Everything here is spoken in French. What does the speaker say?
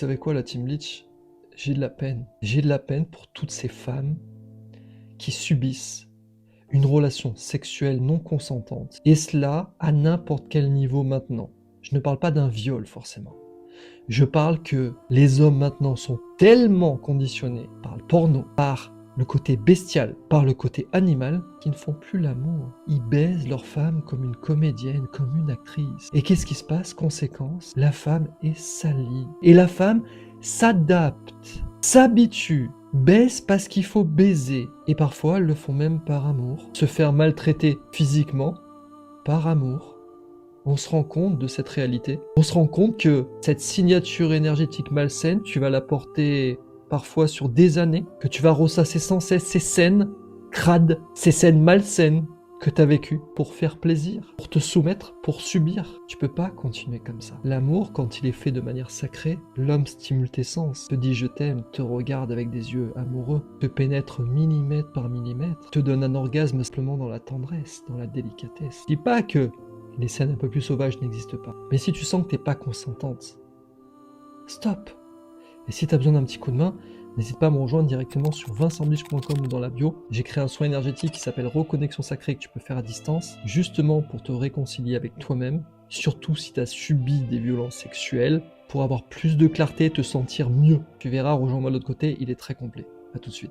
Vous savez quoi, la Team Bleach? J'ai de la peine. J'ai de la peine pour toutes ces femmes qui subissent une relation sexuelle non consentante. Et cela à n'importe quel niveau maintenant. Je ne parle pas d'un viol forcément. Je parle que les hommes maintenant sont tellement conditionnés par le porno, par le côté bestial, par le côté animal, qu'ils ne font plus l'amour. Ils baisent leur femme comme une comédienne, comme une actrice. Et qu'est-ce qui se passe? Conséquence, la femme est salie. Et la femme s'adapte, s'habitue, baisse parce qu'il faut baiser. Et parfois, elles le font même par amour. Se faire maltraiter physiquement, par amour. On se rend compte de cette réalité. On se rend compte que cette signature énergétique malsaine, tu vas la porter parfois sur des années, que tu vas ressasser sans cesse ces scènes crades, ces scènes malsaines que tu as vécues pour faire plaisir, pour te soumettre, pour subir. Tu peux pas continuer comme ça. L'amour, quand il est fait de manière sacrée, l'homme stimule tes sens, te dit je t'aime, te regarde avec des yeux amoureux, te pénètre millimètre par millimètre, te donne un orgasme simplement dans la tendresse, dans la délicatesse. Je dis pas que les scènes un peu plus sauvages n'existent pas. Mais si tu sens que t'es pas consentante, stop. Et si tu as besoin d'un petit coup de main, n'hésite pas à me rejoindre directement sur vincentbleach.com ou dans la bio. J'ai créé un soin énergétique qui s'appelle Reconnexion Sacrée que tu peux faire à distance, justement pour te réconcilier avec toi-même, surtout si tu as subi des violences sexuelles, pour avoir plus de clarté, te sentir mieux. Tu verras, rejoins-moi de l'autre côté, il est très complet. À tout de suite.